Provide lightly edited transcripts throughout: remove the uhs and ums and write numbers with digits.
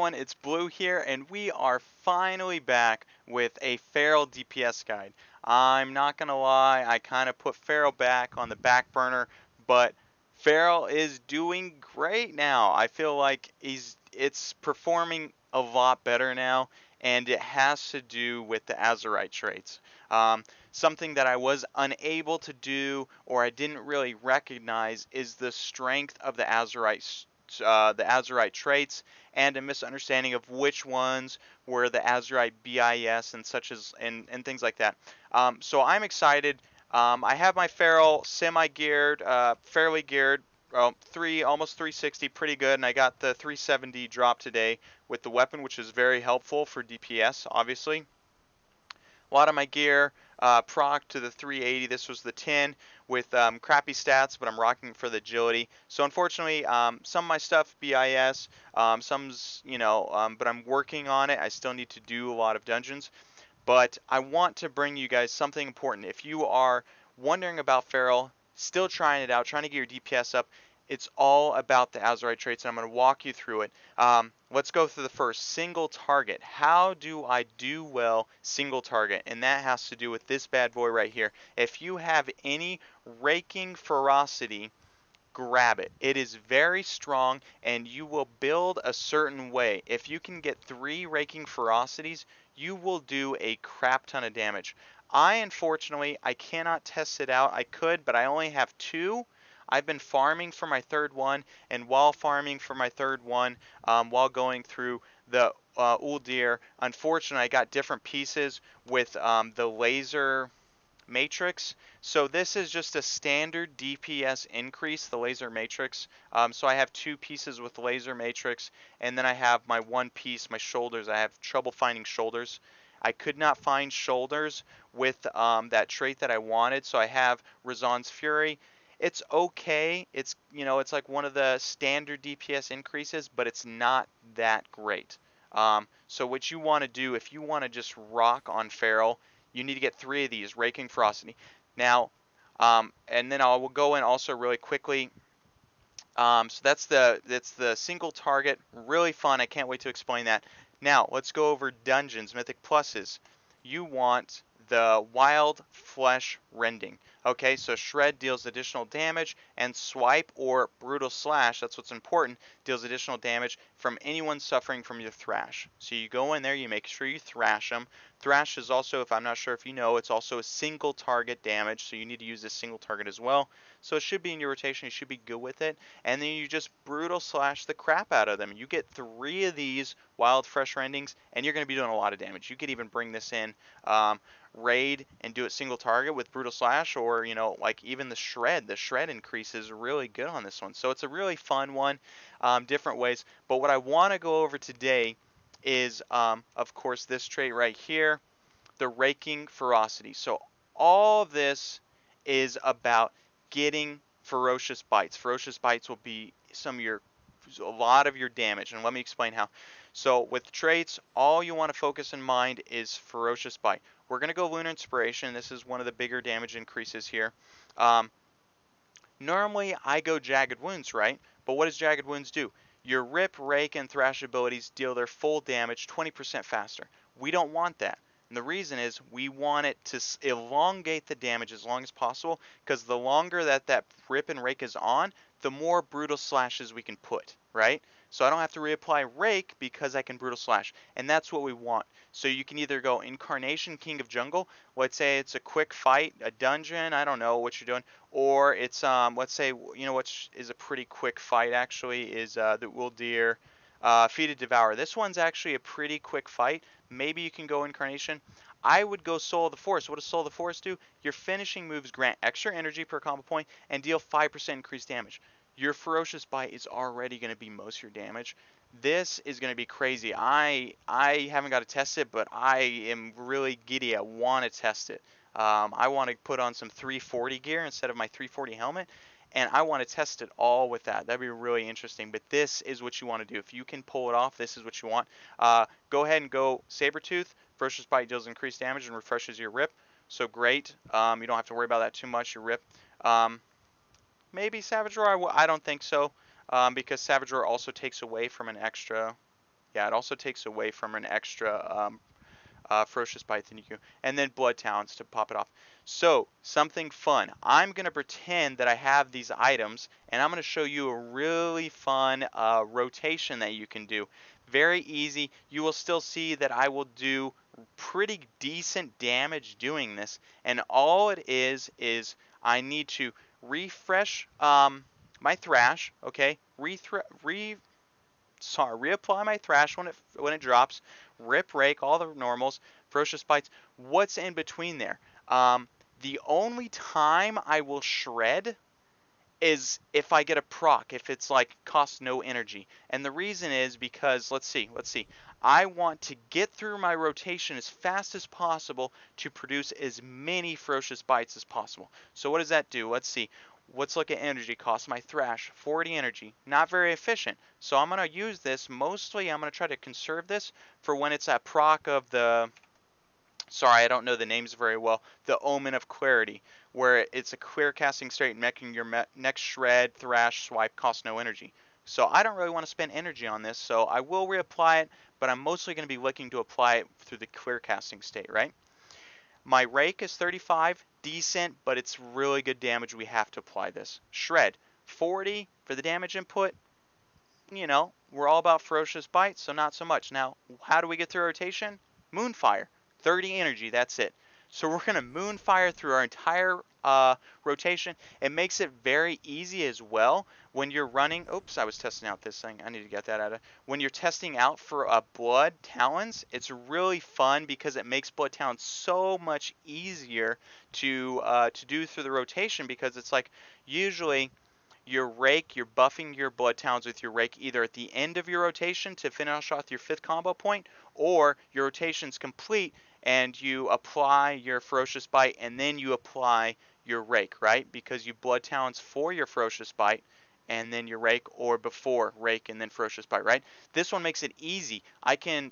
everyone, it's Blue here, and we are finally back with a Feral DPS guide. I'm not gonna lie, I kind of put Feral back on the back burner, but Feral is doing great now. I feel like it's performing a lot better now, and it has to do with the Azerite traits. Something that I was unable to do or I didn't really recognize is the strength of the Azerite traits and a misunderstanding of which ones were the Azerite BIS and such as and things like that. So I'm excited. I have my Feral semi-geared, fairly geared, well, almost 360, pretty good, and I got the 370 drop today with the weapon, which is very helpful for DPS, obviously. A lot of my gear proc to the 380. This was the 10 with crappy stats, but I'm rocking for the agility. So unfortunately, some of my stuff BIS, some's, but I'm working on it. I still need to do a lot of dungeons. But I want to bring you guys something important. If you are wondering about Feral, still trying it out, trying to get your DPS up, it's all about the Azerite traits, and I'm going to walk you through it. Let's go through the first, single target. How do I do well single target? And that has to do with this bad boy right here. If you have any raking ferocity, grab it. It is very strong, and you will build a certain way. If you can get 3 raking ferocities, you will do a crap ton of damage. Unfortunately, I cannot test it out. I could, but I only have 2. I've been farming for my 3rd one, and while farming for my 3rd one, while going through the Uldir, unfortunately, I got different pieces with the laser matrix. So this is just a standard DPS increase, the laser matrix. So I have 2 pieces with laser matrix, and then I have my 1 piece, my shoulders. I have trouble finding shoulders. I could not find shoulders with that trait that I wanted, so I have Razan's Fury. It's okay. It's like one of the standard DPS increases, but it's not that great. So what you want to do, if you want to just rock on Feral, you need to get 3 of these, Raking Ferocity. Now, and then I will go in also really quickly. So that's the single target, really fun. I can't wait to explain that. Now, let's go over dungeons, mythic pluses. You want the wild flesh rending. Okay, so shred deals additional damage, and swipe or brutal slash, that's what's important, deals additional damage from anyone suffering from your thrash. So you go in there, you make sure you thrash them. Thrash is also, if I'm not sure if you know, it's also a single target damage, so you need to use this single target as well. So it should be in your rotation, you should be good with it. And then you just brutal slash the crap out of them. You get 3 of these wild fresh rendings, and you're going to be doing a lot of damage. You could even bring this in raid and do it single target with brutal slash, or like even the shred increase is really good on this one. So it's a really fun one, different ways. But what I want to go over today is of course this trait right here, the raking ferocity. So all of this is about getting ferocious bites. Ferocious bites will be a lot of your damage, and let me explain how. So with traits, all you want to focus in mind is ferocious bite. We're going to go lunar inspiration. This is one of the bigger damage increases here. Normally I go jagged wounds, right? But what does jagged wounds do? Your rip, rake, and thrash abilities deal their full damage 20% faster. We don't want that. And the reason is we want it to elongate the damage as long as possible, because the longer that rip and rake is on, the more brutal slashes we can put, right? So I don't have to reapply rake because I can brutal slash, and that's what we want. So you can either go Incarnation, King of Jungle, let's say it's a quick fight, a dungeon, I don't know what you're doing, or it's let's say, what is a pretty quick fight actually is the Uldir, Feed to Devour. This one's actually a pretty quick fight. Maybe you can go Incarnation. I would go Soul of the Forest. What does Soul of the Forest do? Your finishing moves grant extra energy per combo point and deal 5% increased damage. Your Ferocious Bite is already going to be most of your damage. This is going to be crazy. I haven't got to test it, but I am really giddy. I want to test it. I want to put on some 340 gear instead of my 340 helmet, and I want to test it all with that. That'd be really interesting. But this is what you want to do. If you can pull it off, this is what you want. Go ahead and go Sabretooth. Ferocious Bite deals increased damage and refreshes your rip. So great. You don't have to worry about that too much, your rip. Maybe Savage Roar? I don't think so, because Savage Roar also takes away from an extra. yeah, it also takes away from an extra Ferocious Bite than you do. And then Blood Talons to pop it off. So, something fun. I'm going to pretend that I have these items, and I'm going to show you a really fun rotation that you can do. Very easy. You will still see that I will do pretty decent damage doing this. And all it is I need to refresh my Thrash, okay? Reapply my Thrash when it drops, rip rake, all the normals, Ferocious Bites. What's in between there? The only time I will shred is if I get a proc, if it's like costs no energy. And the reason is because, let's see, I want to get through my rotation as fast as possible to produce as many Ferocious Bites as possible. So what does that do? Let's see. Let's look at energy cost. My Thrash, 40 energy. Not very efficient. So I'm going to use this. Mostly I'm going to try to conserve this for when it's at proc of the... Sorry, I don't know the names very well. The Omen of Clarity, where it's a clear casting state, making your next shred, thrash, swipe cost no energy. So I don't really want to spend energy on this, so I will reapply it, but I'm mostly going to be looking to apply it through the clear casting state, right? My rake is 35, decent, but it's really good damage. We have to apply this. Shred, 40 for the damage input. You know, we're all about Ferocious Bite, so not so much. Now, how do we get through rotation? Moonfire, 30 energy, that's it. So we're going to Moonfire through our entire rotation. It makes it very easy as well when you're running. Oops, I was testing out this thing. I need to get that out of. When you're testing out for Blood Talons, it's really fun because it makes Blood Talons so much easier to do through the rotation, because it's like usually your rake, you're buffing your Blood Talons with your rake either at the end of your rotation to finish off your 5th combo point, or your rotation's complete and you apply your Ferocious Bite and then you apply your rake, right? Because you Blood Talons for your Ferocious Bite and then your rake, or before rake and then Ferocious Bite, right? This one makes it easy. I can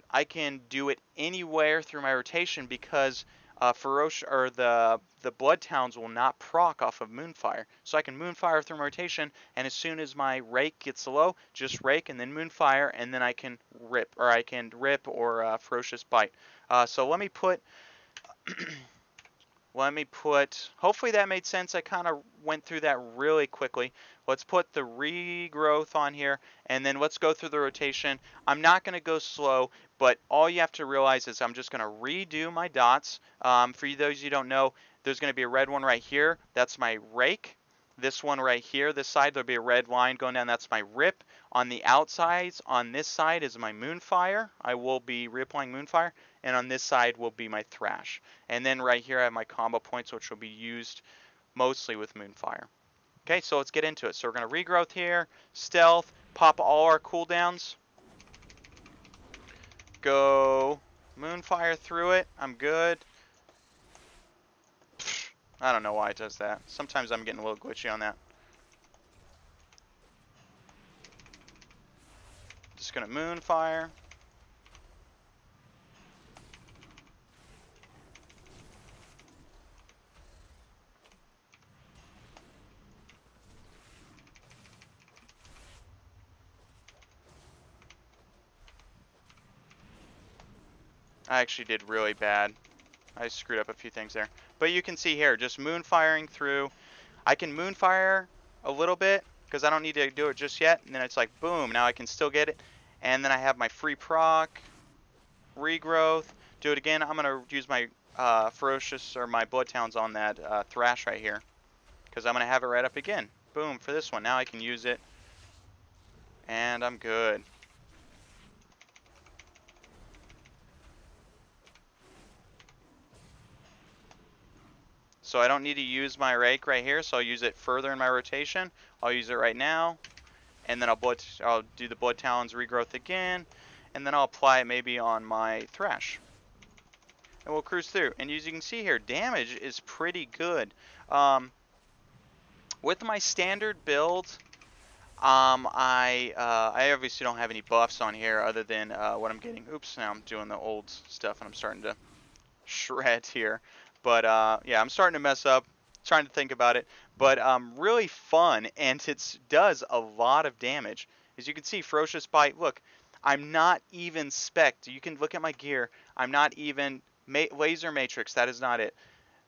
do it anywhere through my rotation because the Blood Talons will not proc off of Moonfire. So I can Moonfire through my rotation, and as soon as my rake gets low, just rake and then Moonfire, and then I can rip or Ferocious Bite. So let me put hopefully that made sense. I kind of went through that really quickly. Let's put the regrowth on here, and then let's go through the rotation. I'm not going to go slow, but all you have to realize is I'm just going to redo my dots. For those you don't know, there's going to be a red one right here. That's my rake. This one right here, this side, there'll be a red line going down. That's my rip. On the outsides, on this side is my Moonfire. I will be reapplying Moonfire. And on this side will be my Thrash. And then right here I have my combo points, which will be used mostly with Moonfire. Okay, so let's get into it. So we're going to regrowth here, stealth, pop all our cooldowns. Go Moonfire through it. I'm good. I don't know why it does that. Sometimes I'm getting a little glitchy on that. Just gonna Moonfire. I actually did really bad. I screwed up a few things there. But you can see here, just Moonfiring through. I can Moonfire a little bit because I don't need to do it just yet. And then it's like, boom, now I can still get it. And then I have my free proc, regrowth. Do it again. I'm going to use my Ferocious or my Blood Talons on that Thrash right here, because I'm going to have it right up again. Boom, for this one. Now I can use it. And I'm good. So I don't need to use my rake right here, so I'll use it further in my rotation. I'll use it right now, and then I'll do the Blood Talons regrowth again, and then I'll apply it maybe on my Thrash. And we'll cruise through. And as you can see here, damage is pretty good. With my standard build, I obviously don't have any buffs on here other than what I'm getting. Oops, now I'm doing the old stuff and I'm starting to shred here. But yeah, I'm starting to mess up, trying to think about it. But really fun, and it does a lot of damage. As you can see, Ferocious Bite, look, I'm not even spec'd. You can look at my gear. I'm not even laser matrix. That is not it.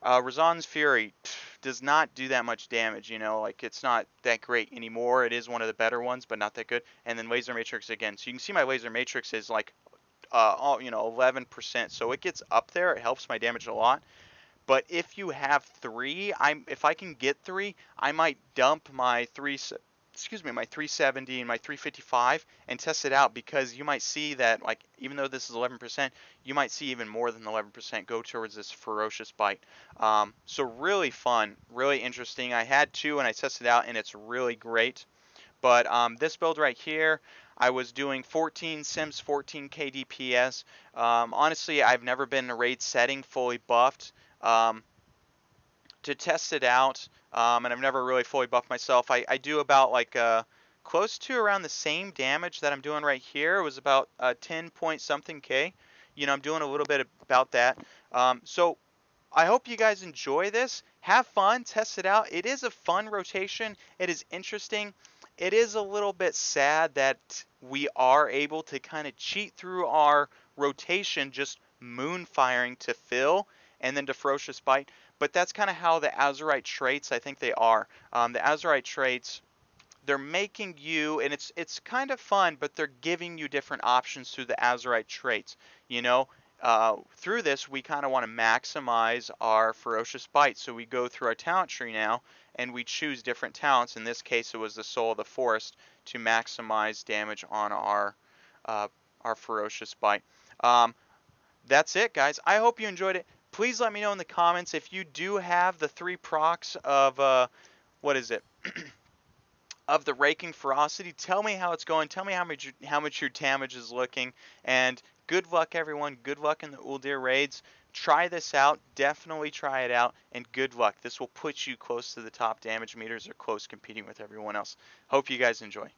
Razan's Fury does not do that much damage, you know, like it's not that great anymore. It is one of the better ones, but not that good. And then Laser Matrix again. So you can see my Laser Matrix is like, all, you know, 11%. So it gets up there. It helps my damage a lot. But if you have three, if I can get three, I might dump my my 370 and my 355 and test it out, because you might see that, like, even though this is 11%, you might see even more than 11% go towards this Ferocious Bite. So really fun, really interesting. I had two and I tested it out, and it's really great. But this build right here, I was doing 14 Sims, 14k DPS. Honestly, I've never been in a raid setting fully buffed. Um, to test it out, and I've never really fully buffed myself. I do about like close to around the same damage that I'm doing right here. It was about 10 point something K. You know, I'm doing a little bit about that. So I hope you guys enjoy this. Have fun, test it out. It is a fun rotation. It is interesting. It is a little bit sad that we are able to kind of cheat through our rotation, just moon firing to fill and then to Ferocious Bite. But that's kind of how the Azerite traits, I think they are. The Azerite traits, they're making you, and it's kind of fun, but they're giving you different options through the Azerite traits. You know, through this, we kind of want to maximize our Ferocious Bite. So we go through our talent tree now, and we choose different talents. In this case, it was the Soul of the Forest to maximize damage on uh, our Ferocious Bite. Um, that's it, guys. I hope you enjoyed it. Please let me know in the comments if you do have the 3 procs of, what is it? Of the Raking Ferocity. Tell me how it's going. Tell me how much your damage is looking. And good luck, everyone. Good luck in the Uldir raids. Try this out. Definitely try it out. And good luck. This will put you close to the top damage meters, or close, competing with everyone else. Hope you guys enjoy.